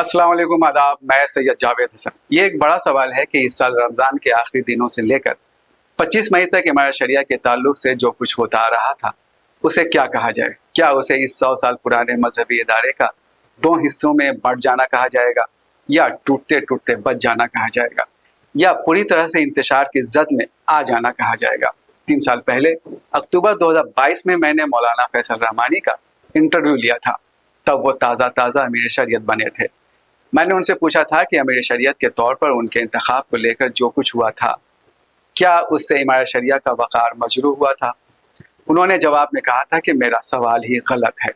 अस्सलाम वालेकुम, आदाब। मैं सैयद जावेद हसन। ये एक बड़ा सवाल है कि इस साल रमज़ान के आखिरी दिनों से लेकर 25 मई तक इमारत शरिया के ताल्लुक से जो कुछ होता आ रहा था उसे क्या कहा जाए। क्या उसे इस 100 साल पुराने मजहबी इदारे का दो हिस्सों में बढ़ जाना कहा जाएगा, या टूटते टूटते बच जाना कहा जाएगा, या पूरी तरह से इंतशार की जद में आ जाना कहा जाएगा। 3 साल पहले अक्टूबर 2022 में मैंने मौलाना फैसल रहमानी का इंटरव्यू लिया था। तब वो ताज़ा अमीर शरीयत बने थे। मैंने उनसे पूछा था कि अमीर शरीयत के तौर पर उनके इंतखाब को लेकर जो कुछ हुआ था, क्या उससे इमारत शरिया का वक़ार मजरूह हुआ था। उन्होंने जवाब में कहा था कि मेरा सवाल ही गलत है।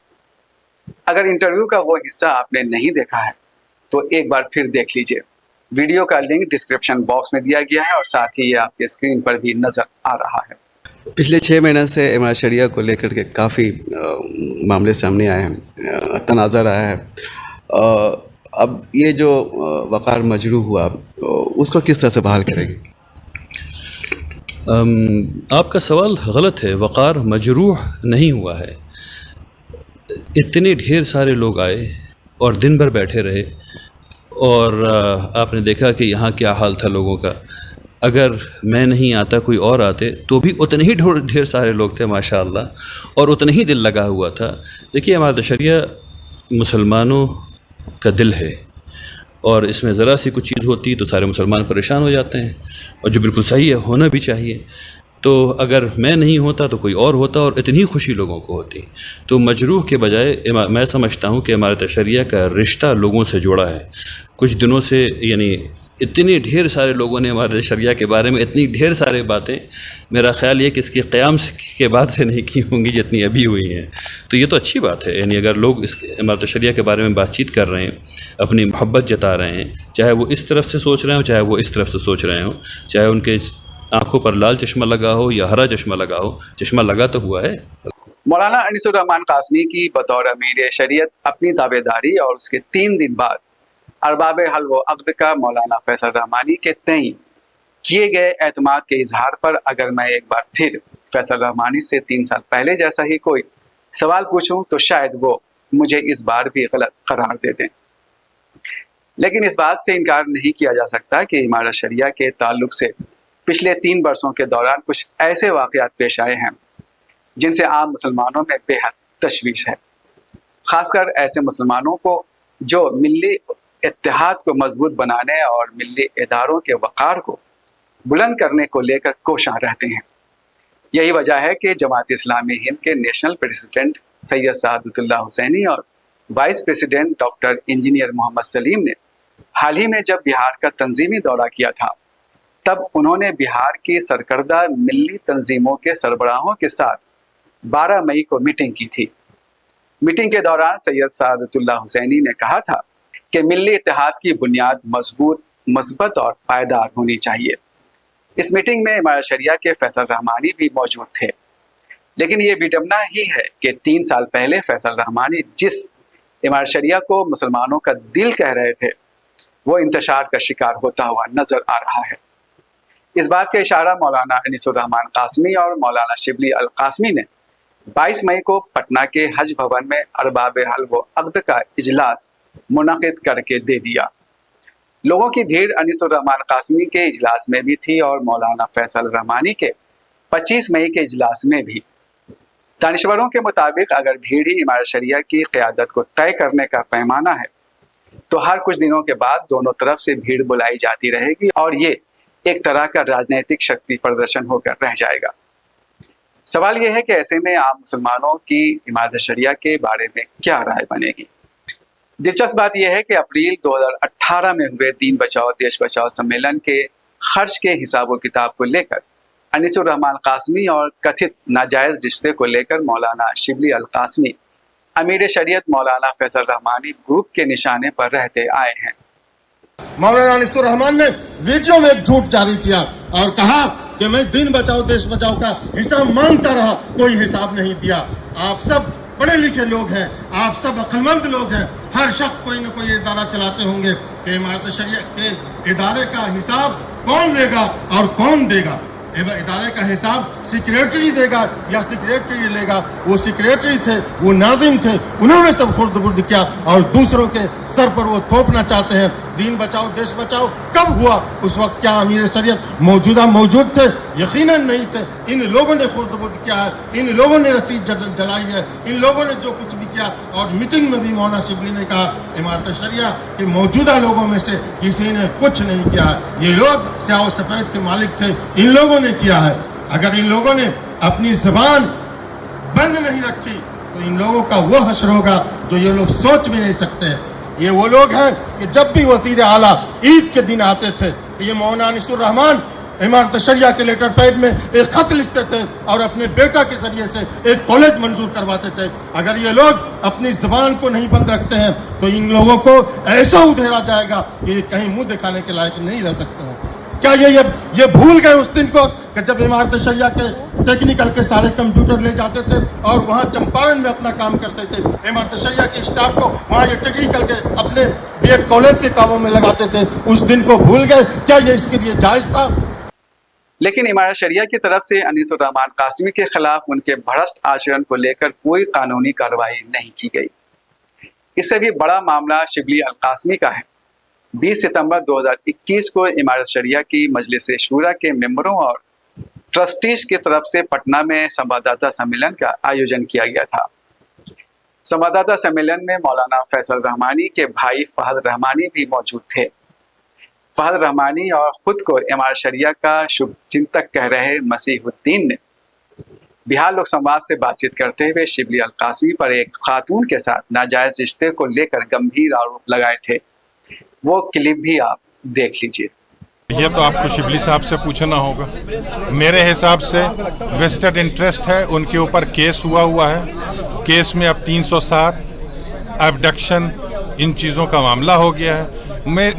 अगर इंटरव्यू का वो हिस्सा आपने नहीं देखा है तो एक बार फिर देख लीजिए। वीडियो का लिंक डिस्क्रिप्शन बॉक्स में दिया गया है और साथ ही ये आपके स्क्रीन पर भी नज़र आ रहा है। पिछले 6 महीने से इमारत शरिया को लेकर के काफ़ी मामले सामने आए हैं, तनाज़ा आया है। अब ये जो वक़ार मजरूह हुआ उसको किस तरह से बहाल करेंगे? आपका सवाल गलत है। वक़ार मजरूह नहीं हुआ है। इतने ढेर सारे लोग आए और दिन भर बैठे रहे और आपने देखा कि यहाँ क्या हाल था लोगों का। अगर मैं नहीं आता कोई और आते तो भी उतने ही ढेर सारे लोग थे माशाअल्लाह, और उतना ही दिल लगा हुआ था। देखिए, इमारत शरिया मुसलमानों का दिल है और इसमें ज़रा सी कुछ चीज़ होती तो सारे मुसलमान परेशान हो जाते हैं, और जो बिल्कुल सही है, होना भी चाहिए। तो अगर मैं नहीं होता तो कोई और होता और इतनी खुशी लोगों को होती। तो मजरूह के बजाय मैं समझता हूँ कि इमारत शरिया का रिश्ता लोगों से जुड़ा है। कुछ दिनों से यानी इतने ढेर सारे लोगों ने इमारत शरिया के बारे में इतनी ढेर सारे बातें, मेरा ख़्याल ये कि इसके क़याम के बाद से नहीं की होंगी जितनी अभी हुई हैं। तो ये तो अच्छी बात है। यानी अगर लोग इस इमारत शरिया के बारे में बातचीत कर रहे हैं, अपनी मोहब्बत जता रहे हैं, चाहे वो इस तरफ से सोच रहे हो, चाहे वो इस तरफ से सोच रहे हो, चाहे उनके आंखों पर लाल चश्मा लगा हो या हरा चश्मा लगा हो, चश्मा लगा तो हुआ है। मौलाना अनीसुर रहमान कासमी की बतौर अमीर शरीयत अपनी ताबेदारी और उसके 3 दिन बाद अरबाब हल व अक़्द का मौलाना फैसल रहमानी के तई किए गए एतमाद के इजहार पर अगर मैं एक बार फिर फैसल रहमानी से 3 साल पहले जैसा ही कोई सवाल पूछूं तो शायद वो मुझे इस बार भी गलत करार दे दें। लेकिन इस बात से इनकार नहीं किया जा सकता कि इमारत शरिया के ताल्लुक से पिछले 3 वर्षों के दौरान कुछ ऐसे वाक़यात पेश आए हैं जिनसे आम मुसलमानों में बेहद तशवीश है। खासकर ऐसे मुसलमानों को जो मिल्ली इत्तेहाद को मजबूत बनाने और मिल्ली इदारों के वक़ार को बुलंद करने को लेकर कोशां रहते हैं। यही वजह है कि जमात इस्लामी हिंद के नेशनल प्रेसिडेंट सैयद सादतुल्लाह हुसैनी और vice president doctor engineer Mohammad Salim ने हाल ही में जब बिहार का तंजीमी दौरा किया था, तब उन्होंने बिहार की सरकर्दा मिल्ली तंजीमों के सरबराहों के साथ 12 मई को मीटिंग की थी। मीटिंग के दौरान सैयद सादतुल्लाह हुसैनी ने कहा था कि मिल्ली इत्तेहाद की बुनियाद मजबूत, मस्बत और पायदार होनी चाहिए। इस मीटिंग में इमारत शरिया के फैसल रहमानी भी मौजूद थे। लेकिन ये विडंबना ही है कि 3 साल पहले फैसल रहमानी जिस इमारत शरिया को मुसलमानों का दिल कह रहे थे, वो इंतशार का शिकार होता हुआ नजर आ रहा है। इस बात का इशारा मौलाना अनीसुर रहमान कासमी और मौलाना शिबली अल कासमी ने 22 मई को पटना के हज भवन में अरबाब हल व अक़्द का इजलास मुनक़िद करके दे दिया। लोगों की भीड़ अनीसुर रहमान कासमी के इजलास में भी थी और मौलाना फैसल रहमानी के 25 मई के इजलास में भी। दानिश्वरों के मुताबिक अगर भीड़ ही इमारत शरिया की क़यादत को तय करने का पैमाना है तो हर कुछ दिनों के बाद दोनों तरफ से भीड़ बुलाई जाती रहेगी और ये एक तरह का राजनीतिक शक्ति प्रदर्शन होकर रह जाएगा। सवाल यह है कि ऐसे में आम मुसलमानों की इमारत शरिया के बारे में क्या राय बनेगी। दिलचस्प बात यह है कि अप्रैल 2018 में हुए दीन बचाओ देश बचाओ सम्मेलन के खर्च के हिसाब व किताब को लेकर अनीसुर रहमान कासमी और कथित नाजायज रिश्ते को लेकर मौलाना शिबली अल कासमी अमीर शरीयत मौलाना फैसल रहमानी ग्रुप के निशाने पर रहते आए हैं। मौलाना अनीसुर रहमान ने वीडियो में एक झूठ जारी किया और कहा कि मैं दीन बचाओ देश बचाओ का हिसाब मांगता रहा, कोई हिसाब नहीं दिया। आप सब पढ़े लिखे लोग हैं, आप सब अक्लमंद लोग हैं, हर शख्स कोई न कोई इदारा चलाते होंगे कि इमारत शरिया के इदारे का हिसाब कौन लेगा और कौन देगा। इदारे का हिसाब सेक्रेटरी देगा या सेक्रेटरी लेगा। वो सेक्रेटरी थे, वो नाजिम थे, उन्होंने सब खुर्द-बुर्द किया और दूसरों के सर पर वो थोपना चाहते हैं। दीन बचाओ देश बचाओ कब हुआ? उस वक्त क्या अमीर शरीयत मौजूद थे? यकीनन नहीं थे। इन लोगों ने खुर्द-बुर्द किया है, इन लोगों ने रसीद जलाई है, इन लोगों ने जो कुछ भी किया। और मीटिंग में भी मौलाना शिबली ने कहा इमारत शरिया के मौजूदा लोगों में से किसी ने कुछ नहीं किया है। ये लोग स्याह सफेद के मालिक थे, इन लोगों ने किया है। अगर इन लोगों ने अपनी जुबान बंद नहीं रखी तो इन लोगों का वो हश्र होगा जो ये लोग सोच भी नहीं सकते हैं। ये वो लोग हैं कि जब भी वजीर आला ईद के दिन आते थे तो ये मौलाना अनिसुर रहमान इमारत शरिया के लेटर पैड में एक खत लिखते थे और अपने बेटा के जरिए से एक कॉलेज मंजूर करवाते थे। अगर ये लोग अपनी जुबान को नहीं बंद रखते हैं तो इन लोगों को ऐसा उधेड़ा जाएगा कि कहीं मुंह दिखाने के लायक नहीं रह सकते हैं। क्या ये भूल गए उस दिन को कि जब इमारत शरिया के टेक्निकल के सारे कंप्यूटर ले जाते थे और वहाँ चंपारण में अपना काम करते थे। इमारत शरिया के स्टाफ को वहाँ ये टेक्निकल के अपने बीएड कॉलेज के कामों में लगाते थे। उस दिन को भूल गए? क्या ये इसके लिए जायज था? लेकिन इमारत शरिया की तरफ से अनीसुर रहमान कासमी के खिलाफ उनके भ्रष्ट आचरण को लेकर कोई कानूनी कार्रवाई नहीं की गई। इससे भी बड़ा मामला शिबली अल कासमी का है। 20 सितंबर 2021 को इमारत शरिया की मजलिस शूरा के मेंबरों और ट्रस्टीज की तरफ से पटना में संवाददाता सम्मेलन का आयोजन किया गया था। संवाददाता सम्मेलन में मौलाना फैसल रहमानी के भाई फहद रहमानी भी मौजूद थे। फहद रहमानी और खुद को इमारत शरिया का शुभ चिंतक कह रहे मसीहुद्दीन ने बिहार लोक संवाद से बातचीत करते हुए शिबली अल कासमी पर एक खातून के साथ नाजायज रिश्ते को लेकर गंभीर आरोप लगाए थे। वो क्लिप भी आप देख लीजिए। ये तो आपको शिबली साहब से पूछना होगा। मेरे हिसाब से वेस्टेड इंटरेस्ट है, उनके ऊपर केस हुआ है। केस में अब 307 एब्डक्शन इन चीज़ों का मामला हो गया है।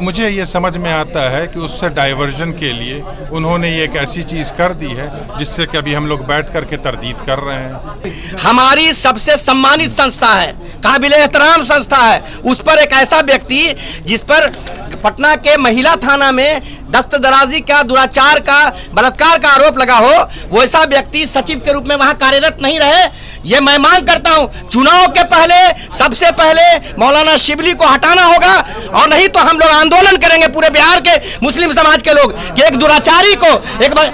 मुझे ये समझ में आता है कि उससे डाइवर्जन के लिए उन्होंने ये एक ऐसी चीज़ कर दी है जिससे कि अभी हम लोग बैठ कर के तरदीद कर रहे हैं। हमारी सबसे सम्मानित संस्था है, काबिले एहतराम संस्था है, उस पर एक ऐसा व्यक्ति जिस पर पटना के महिला थाना में दस्तदराजी का, दुराचार का, बलात्कार का आरोप लगा हो, वैसा व्यक्ति सचिव के रूप में वहां कार्यरत नहीं रहे। ये मैं मांग करता हूं, चुनाव के पहले सबसे पहले मौलाना शिबली को हटाना होगा और नहीं तो हम लोग आंदोलन करेंगे पूरे बिहार के मुस्लिम समाज के लोग कि एक दुराचारी को एक बार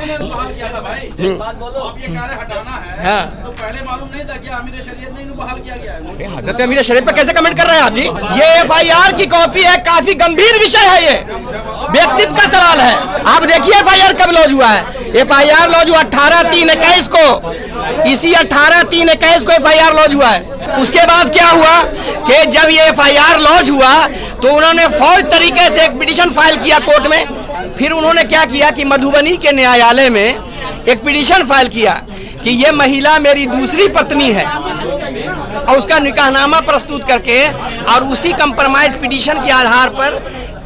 हजरत अमीर शरीयत पे कैसे कमेंट कर रहे हैं आप जी? ये एफआईआर की कॉपी है, काफी गंभीर विषय है, ये व्यक्तित्व का सवाल है। आप देखिए एफआईआर कब लॉन्च हुआ है। एफआईआर लॉन्च हुआ 18/3/21 को, इसी 18/3/21 को एफआईआर लॉन्च हुआ है। उसके बाद क्या हुआ कि जब ये एफआईआर लॉन्च हुआ तो उन्होंने फौज तरीके से एक पिटीशन फाइल किया कोर्ट में। फिर उन्होंने क्या किया कि मधुबनी के न्यायालय में एक पिटीशन फाइल किया कि ये महिला मेरी दूसरी पत्नी है और उसका निकाहनामा प्रस्तुत करके और उसी कंप्रोमाइज पिटीशन के आधार पर,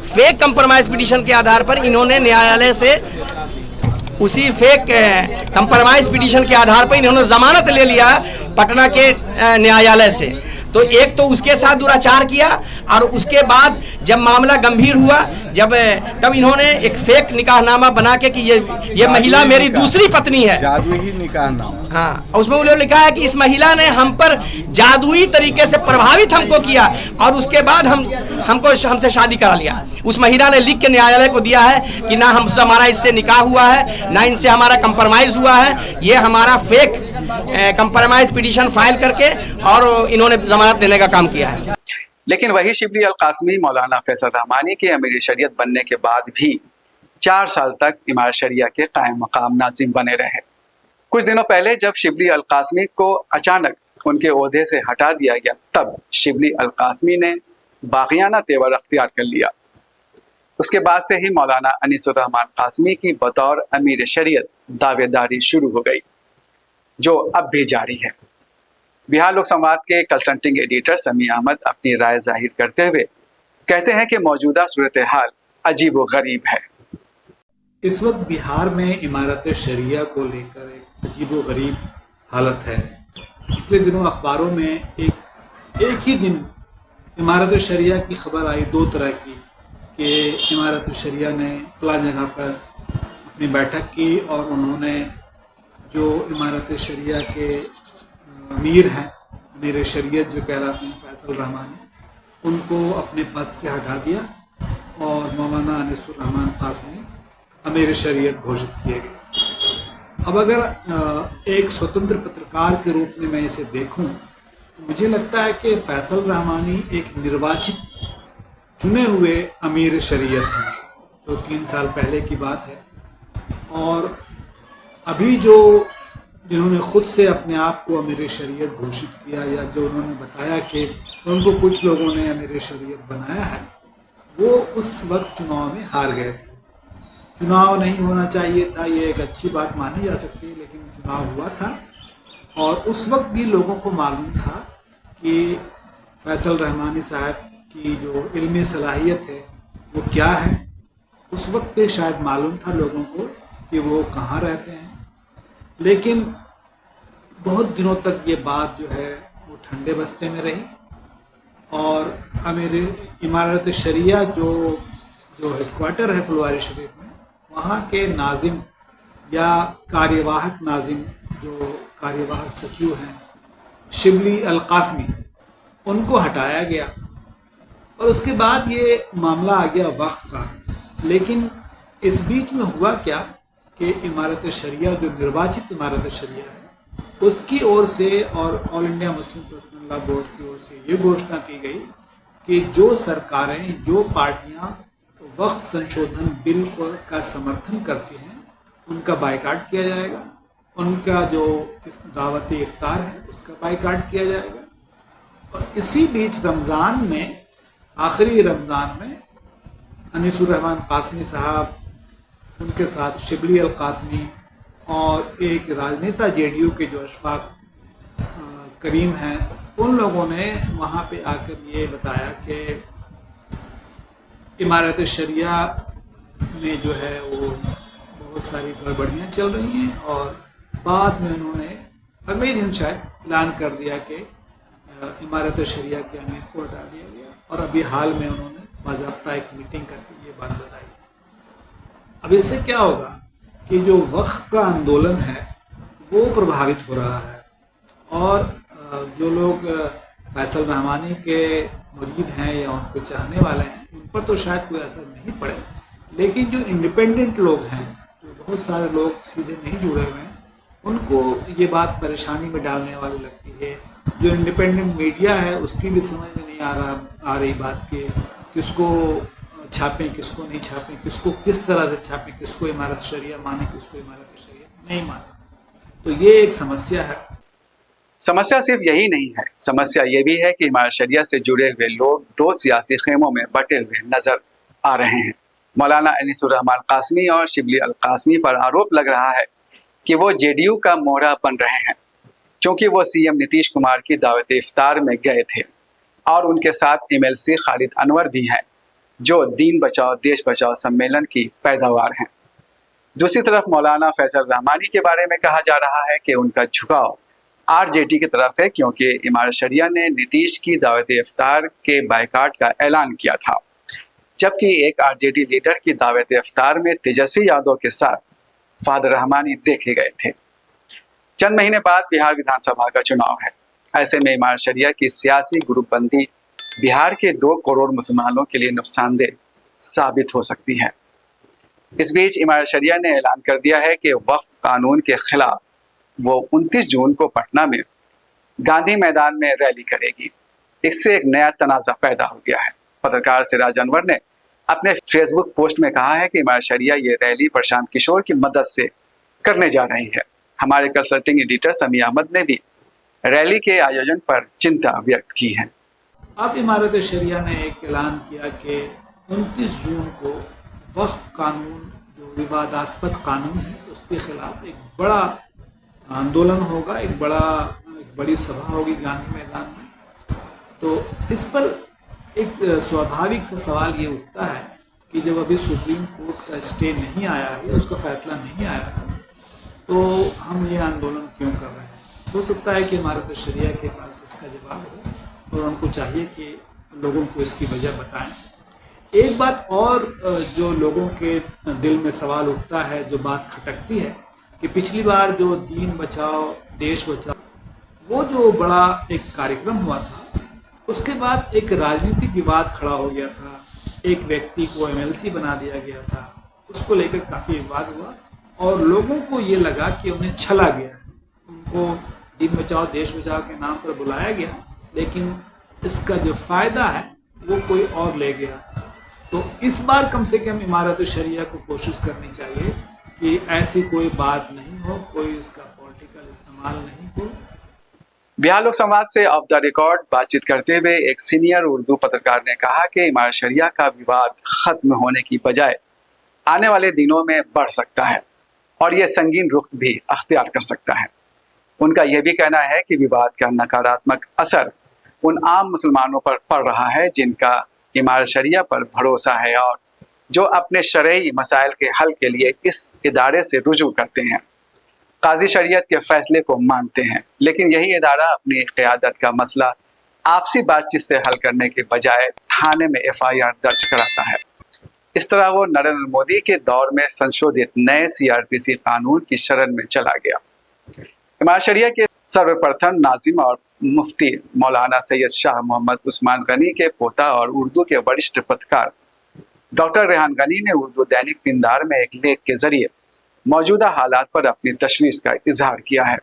फेक कंप्रोमाइज पिटीशन के आधार पर इन्होंने न्यायालय से उसी फेक कंप्रोमाइज पिटीशन के आधार पर इन्होंने जमानत ले लिया पटना के न्यायालय से। तो एक तो उसके साथ दुराचार किया और उसके बाद जब मामला गंभीर हुआ, तब इन्होंने एक फेक निकाहनामा बना के कि ये महिला मेरी दूसरी पत्नी है, जादुई निकाहनामा। हाँ, उसमें उन्होंने लिखा है कि इस महिला ने हम पर जादुई तरीके से प्रभावित हमको किया और उसके बाद हमसे शादी करा लिया। उस महिला ने लिख के न्यायालय को दिया है कि ना हमसे हमारा इससे निकाह हुआ है, ना इनसे हमारा कंप्रोमाइज हुआ है, ये हमारा फेक कंप्रोमाइज पिटीशन फाइल करके और इन्होंने जमानत देने का काम किया है। लेकिन वही शिबली अल कासमी मौलाना फैसल रहमानी के अमीर शरीयत बनने के बाद भी 4 साल तक इमारत शरिया के कायम मकाम नाजिम बने रहे। कुछ दिनों पहले जब शिबली अल कासमी को अचानक उनके ओहदे से हटा दिया गया, तब शिबली अल कासमी ने बागियाना तेवर अख्तियार कर लिया। उसके बाद से ही मौलाना अनीसुर रहमान कासमी की बतौर अमीर शरीयत दावेदारी शुरू हो गई, जो अब भी जारी है। बिहार लोक संवाद के कंसल्टिंग एडिटर समी अहमद अपनी राय जाहिर करते हुए कहते हैं कि मौजूदा सूरत हाल अजीब व गरीब है। इस वक्त बिहार में इमारत शरिया को लेकर एक अजीब व गरीब हालत है। पिछले दिनों अखबारों में एक ही दिन इमारत शरिया की खबर आई 2 तरह की कि इमारत शरिया ने फलां जगह पर अपनी बैठक की और उन्होंने जो इमारत शरिया के अमीर हैं, अमीर शरीयत जो कहलाते हैं फैसल रहमानी, उनको अपने पद से हटा दिया और मौलाना अनीसुर रहमान कासमी अमीर शरीयत घोषित किए गए। अब अगर एक स्वतंत्र पत्रकार के रूप में मैं इसे देखूं, तो मुझे लगता है कि फैसल रहमानी एक निर्वाचित चुने हुए अमीर शरीयत हैं, जो 3 साल पहले की बात है। और अभी जिन्होंने खुद से अपने आप को अमीर शरीयत घोषित किया, या जो उन्होंने बताया कि उनको कुछ लोगों ने अमीर शरीयत बनाया है, वो उस वक्त चुनाव में हार गए थे। चुनाव नहीं होना चाहिए था, ये एक अच्छी बात मानी जा सकती है, लेकिन चुनाव हुआ था और उस वक्त भी लोगों को मालूम था कि फैसल रहमानी साहब की जो इल्मी सलाहियत है वो क्या है। उस वक्त पे शायद मालूम था लोगों को कि वो कहाँ रहते हैं, लेकिन बहुत दिनों तक ये बात जो है वो ठंडे बस्ते में रही। और अमीर इमारत शरिया जो हेडक्वार्टर है फुलवारी शरीफ में, वहाँ के नाजिम या कार्यवाहक नाजिम, जो कार्यवाहक सचिव हैं शिबली अल कासमी, उनको हटाया गया और उसके बाद ये मामला आ गया वक्फ का। लेकिन इस बीच में हुआ क्या कि इमारत शरिया जो निर्वाचित इमारत शरिया है, उसकी ओर से और all India Muslim personal law board की ओर से ये घोषणा की गई कि जो सरकारें, जो पार्टियां वक्फ संशोधन बिल का समर्थन करती हैं, उनका बायकाट किया जाएगा। उनका जो दावत इफ्तार है उसका बायकाट किया जाएगा। और इसी बीच रमज़ान में, आखिरी रमज़ान में, अनीसुर रहमान कासमी साहब, उनके साथ शिबली अल कासमी और एक राजनेता जेडीयू के जो अशफाक करीम हैं, उन लोगों ने वहाँ पे आकर ये बताया कि इमारत शरिया में जो है वो बहुत सारी गड़बड़ियाँ चल रही हैं। और बाद में उन्होंने अगले दिन शायद ऐलान कर दिया कि इमारत शरिया के अमीर को हटा दिया गया। और अभी हाल में उन्होंने बाज़ाब्ता एक मीटिंग करके ये बात बताई। अब इससे क्या होगा कि जो वक्फ का आंदोलन है वो प्रभावित हो रहा है, और जो लोग फैसल रहमानी के मुरीद हैं या उनको चाहने वाले हैं, उन पर तो शायद कोई असर नहीं पड़े, लेकिन जो इंडिपेंडेंट लोग हैं, जो बहुत सारे लोग सीधे नहीं जुड़े हुए हैं, उनको ये बात परेशानी में डालने वाली लगती है। जो इंडिपेंडेंट मीडिया है उसकी भी समझ में नहीं आ रही बात कि किसको छापें, किसको नहीं छापें, किसको किस तरह से छापें, किसको इमारत शरिया माने, किसको इमारत शरिया नहीं माने। तो ये एक समस्या है। समस्या सिर्फ यही नहीं है, समस्या ये भी है कि इमारत शरिया से जुड़े हुए लोग 2 सियासी खेमों में बटे हुए नजर आ रहे हैं। मौलाना अनीसुर रहमान कासमी और शिबली अल कासमी पर आरोप लग रहा है कि वो जेडीयू का मोहरा बन रहे हैं, क्योंकि वो सीएम नीतीश कुमार की दावत इफ्तार में गए थे और उनके साथ एमएलसी खालिद अनवर भी हैं, जो दीन बचाओ देश बचाओ सम्मेलन की पैदावार हैं। दूसरी तरफ मौलाना फैसल रहमानी के बारे में कहा जा रहा है कि उनका झुकाव आरजेडी की तरफ है, क्योंकि इमारत शरिया ने नीतीश की दावत इफ्तार के बायकाट का ऐलान किया था, जबकि एक आरजेडी लीडर की दावत इफ्तार में तेजस्वी यादव के साथ फादर रहमानी देखे गए थे। चंद महीने बाद बिहार विधानसभा का चुनाव है। ऐसे में इमारत शरिया की सियासी ग्रुपबंदी बिहार के 2 करोड़ मुसलमानों के लिए नुकसानदेह साबित हो सकती है। इस बीच इमारत शरिया ने ऐलान कर दिया है कि वक्फ कानून के खिलाफ वो 29 जून को पटना में गांधी मैदान में रैली करेगी। इससे एक नया तनाज़ा पैदा हो गया है। पत्रकार सिराज अनवर ने अपने फेसबुक पोस्ट में कहा है कि इमारत शरिया ये रैली प्रशांत किशोर की मदद से करने जा रही है। हमारे कंसल्टिंग एडिटर समी अहमद ने भी रैली के आयोजन पर चिंता व्यक्त की है। अब इमारत शरिया ने एक ऐलान किया कि 29 जून को वक्फ कानून, जो विवादास्पद कानून है, उसके खिलाफ एक बड़ा आंदोलन होगा, एक बड़ी सभा होगी गांधी मैदान में। तो इस पर एक स्वाभाविक सा सवाल ये उठता है कि जब अभी सुप्रीम कोर्ट का स्टे नहीं आया है, उसका फैसला नहीं आया है, तो हम ये आंदोलन क्यों कर रहे हैं। हो सकता है कि इमारत शरिया के पास इसका जवाब हो और उनको चाहिए कि लोगों को इसकी वजह बताएं। एक बात और जो लोगों के दिल में सवाल उठता है, जो बात खटकती है, कि पिछली बार जो दीन बचाओ देश बचाओ वो जो बड़ा एक कार्यक्रम हुआ था, उसके बाद एक राजनीतिक विवाद खड़ा हो गया था, एक व्यक्ति को एमएलसी बना दिया गया था, उसको लेकर काफ़ी विवाद हुआ और लोगों को ये लगा कि उन्हें छला गया है, उनको दीन बचाओ देश बचाओ के नाम पर बुलाया गया, लेकिन इसका जो फ़ायदा है वो कोई और ले गया। तो इस बार कम से कम इमारत शरिया को कोशिश करनी चाहिए कि ऐसी कोई बात नहीं हो, कोई उसका पॉलिटिकल इस्तेमाल नहीं हो। बिहार लोक संवाद से ऑफ द रिकॉर्ड बातचीत करते हुए एक सीनियर उर्दू पत्रकार ने कहा कि इमारत शरिया का विवाद खत्म होने की बजाय आने वाले दिनों में बढ़ सकता है और ये संगीन रुख भी अख्तियार कर सकता है। उनका यह भी कहना है कि विवाद का नकारात्मक असर उन आम मुसलमानों पर पड़ रहा है जिनका इमारत शरिया पर भरोसा है और जो अपने शरई मसाइल के हल के लिए इस इदारे से रुजू करते हैं, काजी शरीयत के फैसले को मानते हैं, लेकिन यही इदारा अपनी क़यादत का मसला आपसी बातचीत से हल करने के बजाय थाने में FIR दर्ज कराता है। इस तरह वो नरेंद्र मोदी के दौर में संशोधित नए CRPC कानून की शरण में चला गया। इमारत शरिया के सर्वप्रथम नाजिम और मुफ्ती मौलाना सैयद शाह मोहम्मद उस्मान गनी के पोता और उर्दू के वरिष्ठ पत्रकार डॉक्टर रेहान गनी ने उर्दू दैनिक पिंदार में एक लेख के जरिए मौजूदा हालात पर अपनी तशवीश का इजहार किया है।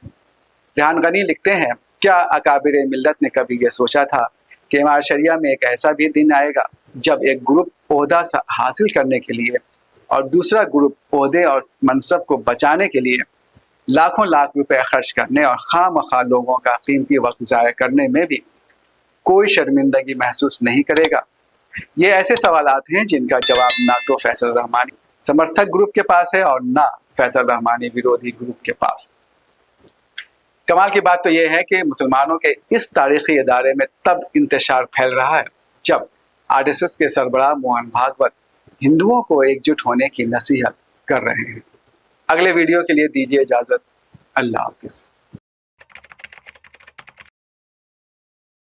रेहान गनी लिखते हैं, क्या अकाबिर मिल्लत ने कभी ये सोचा था कि इमारत शरिया में एक ऐसा भी दिन आएगा जब एक ग्रुप ओहदा हासिल करने के लिए और दूसरा ग्रुप ओहदे और मनसब को बचाने के लिए लाखों लाख रुपए खर्च करने और खामखा लोगों का कीमती वक्त ज़ाया करने में भी कोई शर्मिंदगी महसूस नहीं करेगा। ये ऐसे सवालात हैं जिनका जवाब ना तो फैसल रहमानी समर्थक ग्रुप के पास है और ना फैसल रहमानी विरोधी ग्रुप के पास। कमाल की बात तो यह है कि मुसलमानों के इस तारीखी इदारे में तब इंतशार फैल रहा है जब RSS के सरबराह मोहन भागवत हिंदुओं को एकजुट होने की नसीहत कर रहे हैं। अगले वीडियो के लिए दीजिए इजाज़त। अल्लाह हाफिज़।